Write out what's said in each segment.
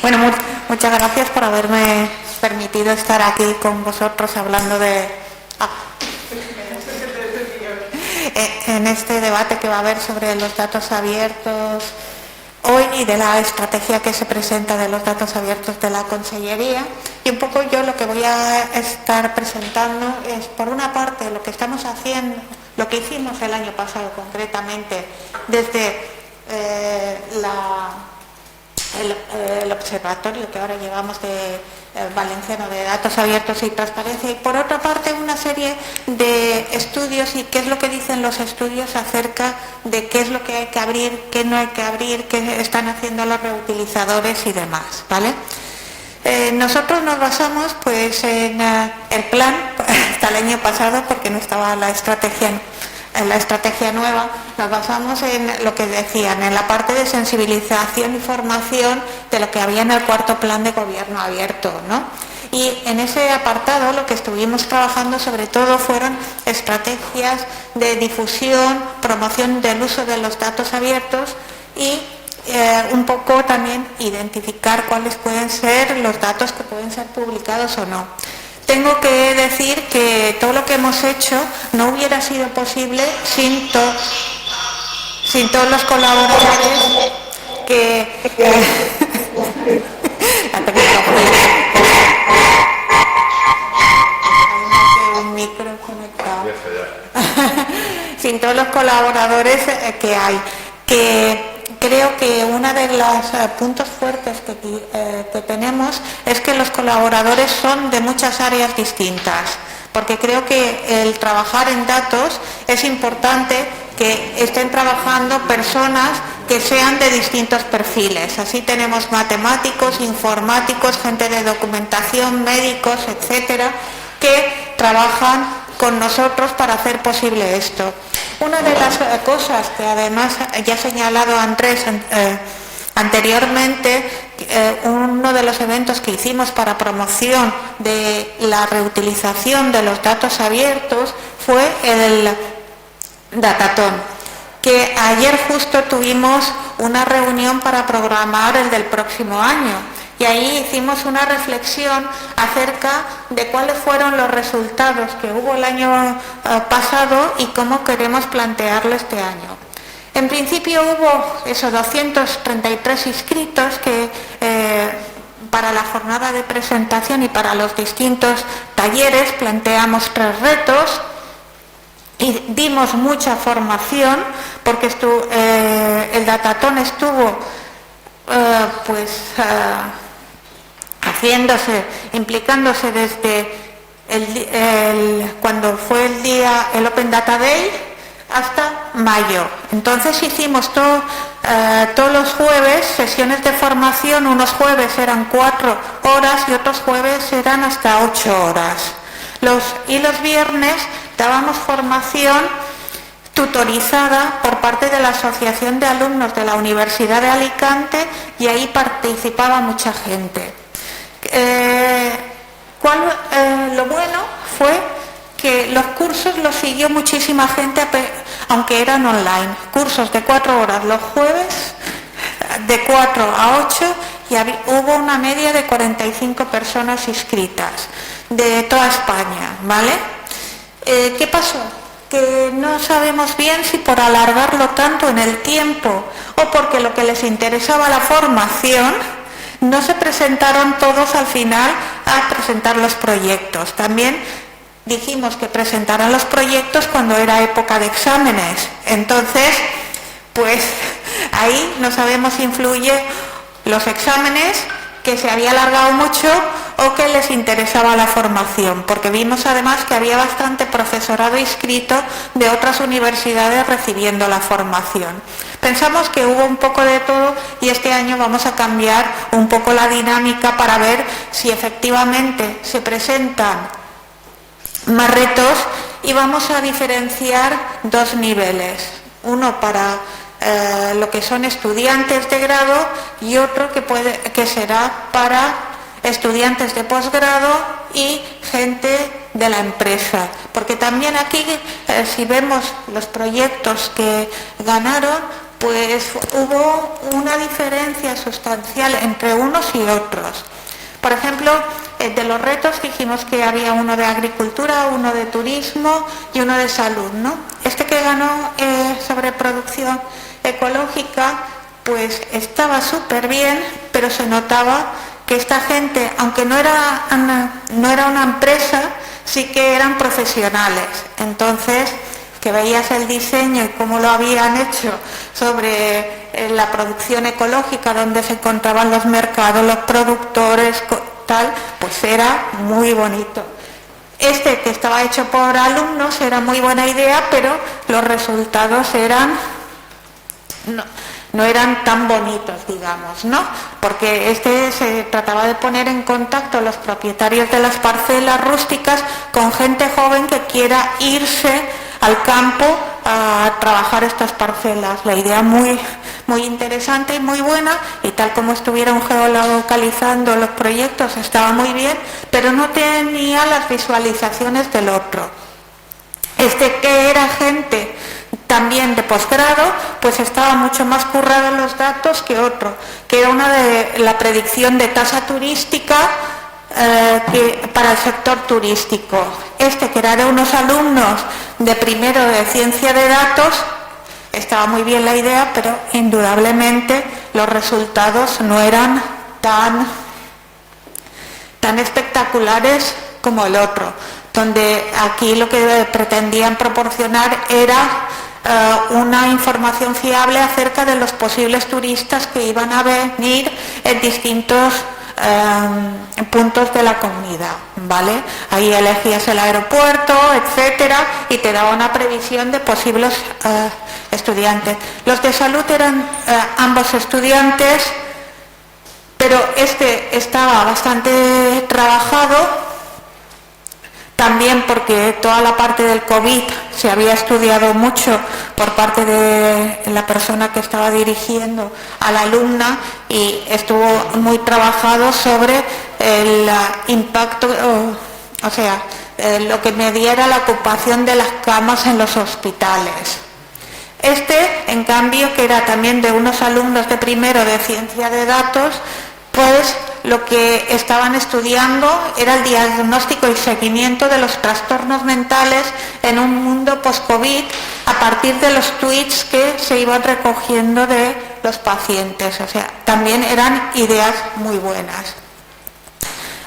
Bueno, muchas gracias por haberme permitido estar aquí con vosotros hablando en este debate que va a haber sobre los datos abiertos hoy y de la estrategia que se presenta de los datos abiertos de la Consellería. Y un poco yo lo que voy a estar presentando es, por una parte, lo que estamos haciendo, lo que hicimos el año pasado concretamente, desde el observatorio que ahora llevamos de valenciano de datos abiertos y transparencia, y por otra parte una serie de estudios y qué es lo que dicen los estudios acerca de qué es lo que hay que abrir, qué no hay que abrir, qué están haciendo los reutilizadores y demás, ¿vale? Nosotros nos basamos pues en el plan hasta el año pasado, porque no estaba la estrategia nueva. Nos basamos en lo que decían, en la parte de sensibilización y formación de lo que había en el cuarto plan de gobierno abierto, ¿no? Y en ese apartado lo que estuvimos trabajando sobre todo fueron estrategias de difusión, promoción del uso de los datos abiertos y un poco también identificar cuáles pueden ser los datos que pueden ser publicados o no. Tengo que decir que todo lo que hemos hecho no hubiera sido posible sin todos los colaboradores sin todos los colaboradores que hay, que creo que uno de los puntos fuertes que tenemos es que los colaboradores son de muchas áreas distintas, porque creo que el trabajar en datos es importante que estén trabajando personas que sean de distintos perfiles. Así tenemos matemáticos, informáticos, gente de documentación, médicos, etcétera, que trabajan con nosotros para hacer posible esto. Una de las cosas que además ya ha señalado Andrés anteriormente, uno de los eventos que hicimos para promoción de la reutilización de los datos abiertos fue el Datatón, que ayer justo tuvimos una reunión para programar el del próximo año. Y ahí hicimos una reflexión acerca de cuáles fueron los resultados que hubo el año pasado y cómo queremos plantearlo este año. En principio hubo 233 inscritos que para la jornada de presentación y para los distintos talleres planteamos 3 retos y dimos mucha formación, porque el estuvo implicándose desde cuando fue el Open Data Day hasta mayo. Entonces hicimos todos los jueves sesiones de formación. Unos jueves eran 4 horas y otros jueves eran hasta 8 horas. Los viernes dábamos formación tutorizada por parte de la Asociación de Alumnos de la Universidad de Alicante, y ahí participaba mucha gente. Lo bueno fue que los cursos los siguió muchísima gente, aunque eran online. Cursos de 4 horas los jueves, de 4 a 8, y hubo una media de 45 personas inscritas de toda España, ¿vale? ¿Qué pasó? Que no sabemos bien si por alargarlo tanto en el tiempo o porque lo que les interesaba la formación, no se presentaron todos al final a presentar los proyectos. También dijimos que presentaran los proyectos cuando era época de exámenes. Entonces, pues ahí no sabemos si influye los exámenes, que se había alargado mucho, o que les interesaba la formación, porque vimos además que había bastante profesorado inscrito de otras universidades recibiendo la formación. Pensamos que hubo un poco de todo, y este año vamos a cambiar un poco la dinámica para ver si efectivamente se presentan más retos, y vamos a diferenciar 2 niveles. Uno para lo que son estudiantes de grado y otro que será para estudiantes de posgrado y gente de la empresa, porque también aquí si vemos los proyectos que ganaron, pues hubo una diferencia sustancial entre unos y otros. Por ejemplo, de los retos dijimos que había uno de agricultura, uno de turismo y uno de salud, ¿no? Este que ganó sobre producción ecológica, pues estaba súper bien, pero se notaba que esta gente, aunque no era una empresa, sí que eran profesionales. Entonces, que veías el diseño y cómo lo habían hecho sobre la producción ecológica, donde se encontraban los mercados, los productores, tal, pues era muy bonito. Este que estaba hecho por alumnos era muy buena idea, pero los resultados eran no eran tan bonitos, digamos, ¿no? Porque se trataba de poner en contacto a los propietarios de las parcelas rústicas con gente joven que quiera irse al campo a trabajar estas parcelas. La idea muy interesante y muy buena, y tal como estuvieron geolocalizando los proyectos estaba muy bien, pero no tenía las visualizaciones del otro. Que era gente también de posgrado, pues estaba mucho más currado en los datos que otro, que era una de la predicción de tasa turística para el sector turístico. Que era de unos alumnos de primero de ciencia de datos, estaba muy bien la idea, pero indudablemente los resultados no eran tan espectaculares como el otro, donde aquí lo que pretendían proporcionar era una información fiable acerca de los posibles turistas que iban a venir en distintos puntos de la comunidad, ¿vale? Ahí elegías el aeropuerto, etcétera, y te daba una previsión de posibles estudiantes. Los de salud eran ambos estudiantes, pero estaba bastante trabajado, también porque toda la parte del COVID se había estudiado mucho por parte de la persona que estaba dirigiendo a la alumna, y estuvo muy trabajado sobre el impacto, lo que medía era la ocupación de las camas en los hospitales. En cambio, que era también de unos alumnos de primero de ciencia de datos, pues lo que estaban estudiando era el diagnóstico y seguimiento de los trastornos mentales en un mundo post-COVID a partir de los tweets que se iban recogiendo de los pacientes. O sea, también eran ideas muy buenas.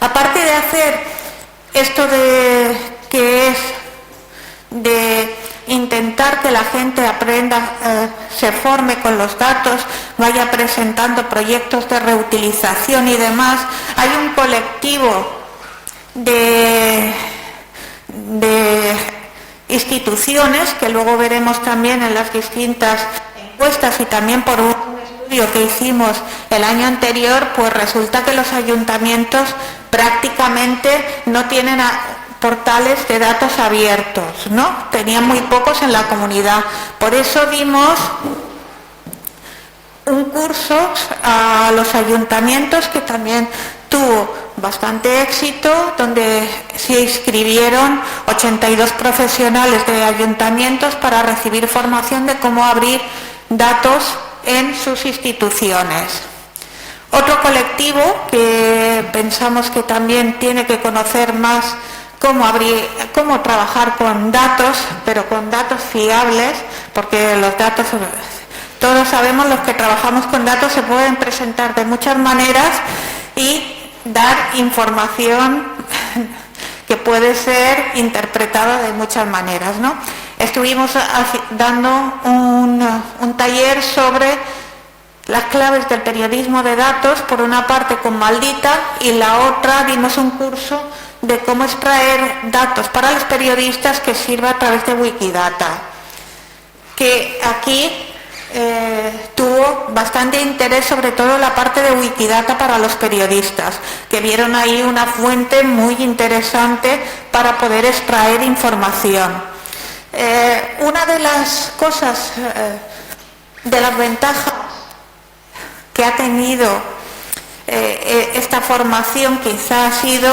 Aparte de hacer esto de intentar que la gente aprenda, se forme con los datos, vaya presentando proyectos de reutilización y demás, hay un colectivo de instituciones que luego veremos también en las distintas encuestas, y también por un estudio que hicimos el año anterior, pues resulta que los ayuntamientos prácticamente no tienen portales de datos abiertos, ¿no? Tenían muy pocos en la comunidad. Por eso dimos un curso a los ayuntamientos que también tuvo bastante éxito, donde se inscribieron 82 profesionales de ayuntamientos para recibir formación de cómo abrir datos en sus instituciones. Otro colectivo que pensamos que también tiene que conocer más cómo trabajar con datos, pero con datos fiables, porque los datos, todos sabemos, los que trabajamos con datos se pueden presentar de muchas maneras y dar información que puede ser interpretada de muchas maneras, ¿no? Estuvimos dando un taller sobre las claves del periodismo de datos, por una parte con Maldita, y la otra dimos un curso de cómo extraer datos para los periodistas que sirva a través de Wikidata, que aquí tuvo bastante interés, sobre todo la parte de Wikidata para los periodistas, que vieron ahí una fuente muy interesante para poder extraer información. Una de las cosas, de las ventajas que ha tenido esta formación, quizá ha sido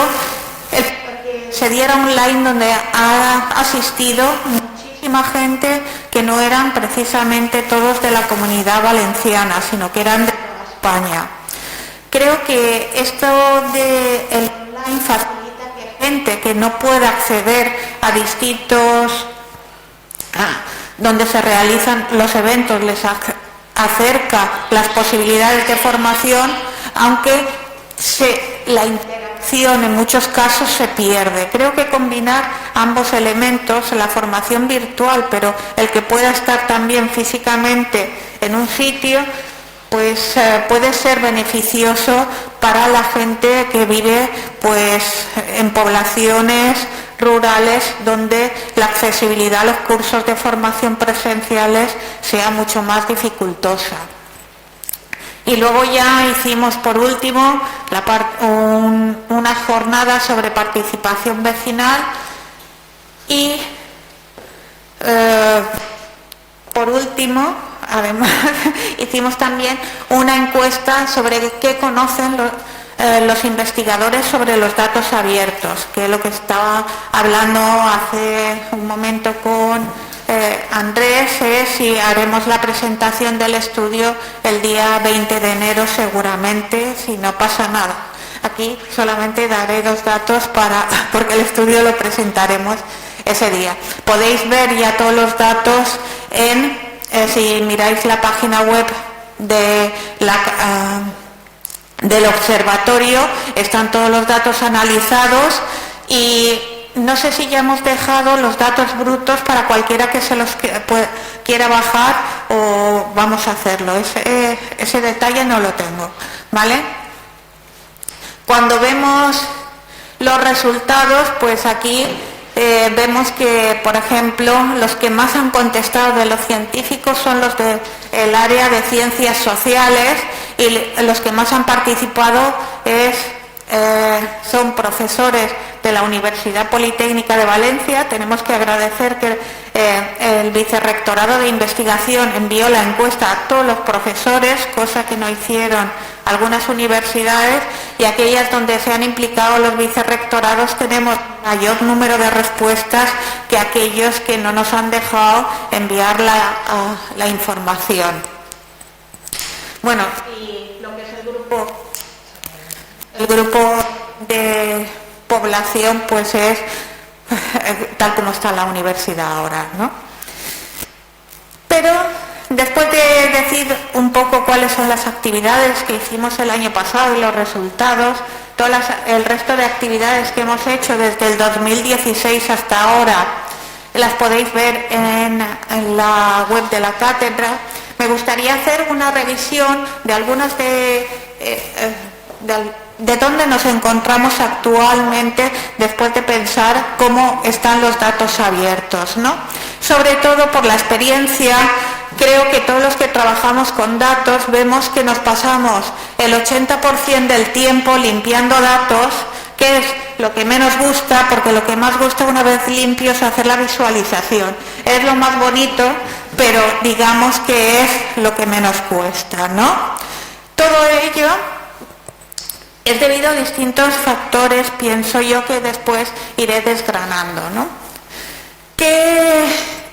el que se diera online, donde ha asistido muchísima muchísima gente que no eran precisamente todos de la Comunidad Valenciana, sino que eran de España. Creo que esto del online facilita que gente que no pueda acceder a distintos donde se realizan los eventos les acerca las posibilidades de formación, aunque la interacción en muchos casos se pierde. Creo que combinar ambos elementos, la formación virtual, pero el que pueda estar también físicamente en un sitio, pues puede ser beneficioso para la gente que vive pues en poblaciones rurales donde la accesibilidad a los cursos de formación presenciales sea mucho más dificultosa. Y luego ya hicimos por último una jornada sobre participación vecinal y por último, además, hicimos también una encuesta sobre qué conocen los investigadores sobre los datos abiertos, que es lo que estaba hablando hace un momento con Andrés, y haremos la presentación del estudio el día 20 de enero seguramente, si no pasa nada. Aquí solamente daré 2 datos porque el estudio lo presentaremos ese día. Podéis ver ya todos los datos si miráis la página web del observatorio, están todos los datos analizados y no sé si ya hemos dejado los datos brutos para cualquiera que se los quiera bajar o vamos a hacerlo. Ese detalle no lo tengo, ¿vale? Cuando vemos los resultados, pues aquí vemos que, por ejemplo, los que más han contestado de los científicos son los del área de ciencias sociales y los que más han participado son profesores de la Universidad Politécnica de Valencia. Tenemos que agradecer que el Vicerrectorado de Investigación envió la encuesta a todos los profesores, cosa que no hicieron algunas universidades, y aquellas donde se han implicado los vicerrectorados tenemos mayor número de respuestas que aquellos que no nos han dejado enviar la información. Bueno, y lo que es el grupo de población, pues es tal como está la universidad ahora, ¿no? Pero después de decir un poco cuáles son las actividades que hicimos el año pasado y los resultados, el resto de actividades que hemos hecho desde el 2016 hasta ahora las podéis ver en la web de la cátedra. Me gustaría hacer una revisión de algunas de dónde nos encontramos actualmente después de pensar cómo están los datos abiertos, ¿no? Sobre todo por la experiencia, creo que todos los que trabajamos con datos vemos que nos pasamos el 80% del tiempo limpiando datos, que es lo que menos gusta, porque lo que más gusta una vez limpio es hacer la visualización. Es lo más bonito, pero digamos que es lo que menos cuesta, ¿no? Todo ello es debido a distintos factores, pienso yo, que después iré desgranando, ¿no? ¿Qué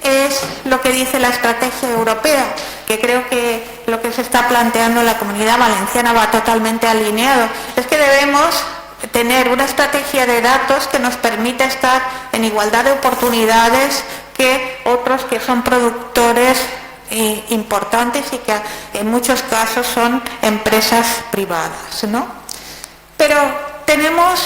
es lo que dice la estrategia europea? Que creo que lo que se está planteando en la Comunidad Valenciana va totalmente alineado. Es que debemos tener una estrategia de datos que nos permita estar en igualdad de oportunidades que otros que son productores importantes y que en muchos casos son empresas privadas, ¿no? Pero tenemos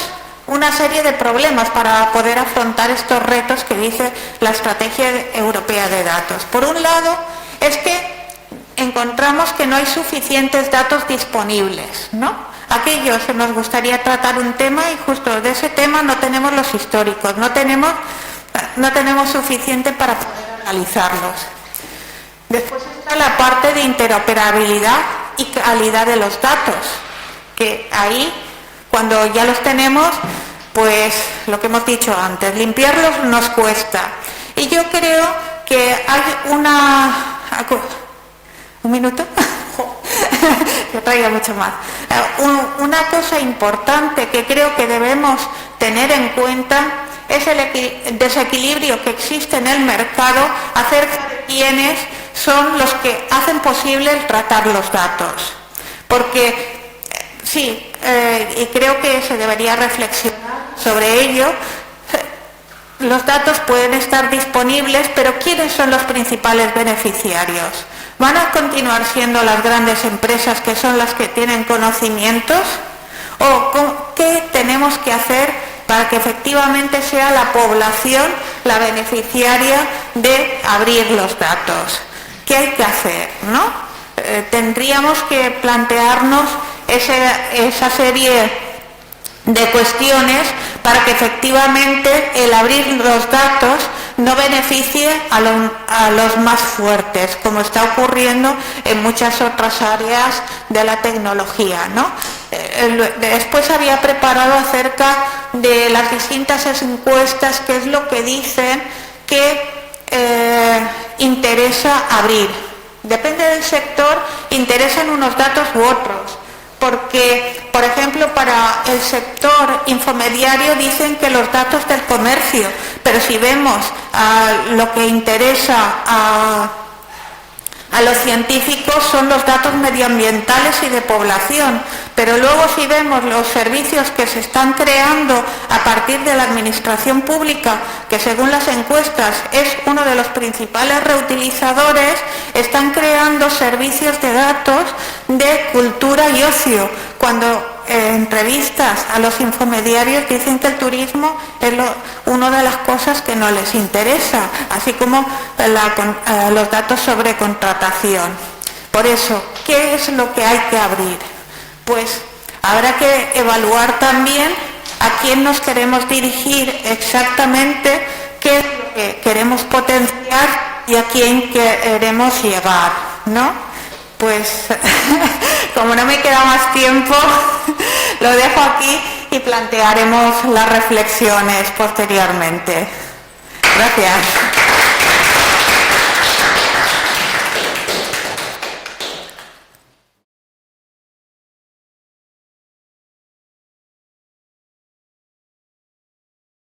una serie de problemas para poder afrontar estos retos que dice la Estrategia Europea de Datos. Por un lado, es que encontramos que no hay suficientes datos disponibles, ¿no? Aquellos que nos gustaría tratar un tema y justo de ese tema no tenemos los históricos, no tenemos suficiente para poder analizarlos. Después está la parte de interoperabilidad y calidad de los datos, que ahí, cuando ya los tenemos, pues lo que hemos dicho antes, limpiarlos nos cuesta. Y yo creo que hay ¿un minuto? Yo traía mucho más. Una cosa importante que creo que debemos tener en cuenta es el desequilibrio que existe en el mercado acerca de quiénes son los que hacen posible el tratar los datos. Porque sí, y creo que se debería reflexionar sobre ello. Los datos pueden estar disponibles, pero ¿quiénes son los principales beneficiarios? ¿Van a continuar siendo las grandes empresas que son las que tienen conocimientos? ¿O qué tenemos que hacer para que efectivamente sea la población la beneficiaria de abrir los datos? ¿Qué hay que hacer, no? Tendríamos que plantearnos esa serie de cuestiones para que efectivamente el abrir los datos no beneficie a los más fuertes, como está ocurriendo en muchas otras áreas de la tecnología, ¿no? Después había preparado acerca de las distintas encuestas, qué es lo que dicen que interesa abrir. Depende del sector, interesan unos datos u otros. Porque, por ejemplo, para el sector infomediario dicen que los datos del comercio, pero si vemos lo que interesa a los científicos son los datos medioambientales y de población, pero luego si vemos los servicios que se están creando a partir de la administración pública, que según las encuestas es uno de los principales reutilizadores, están creando servicios de datos de cultura y ocio, cuando entrevistas a los infomediarios dicen que el turismo es una de las cosas que no les interesa, así como los datos sobre contratación. Por eso, ¿qué es lo que hay que abrir? Pues habrá que evaluar también a quién nos queremos dirigir exactamente, qué es lo que queremos potenciar y a quién queremos llegar, ¿no? Pues como no me queda más tiempo, lo dejo aquí y plantearemos las reflexiones posteriormente. Gracias.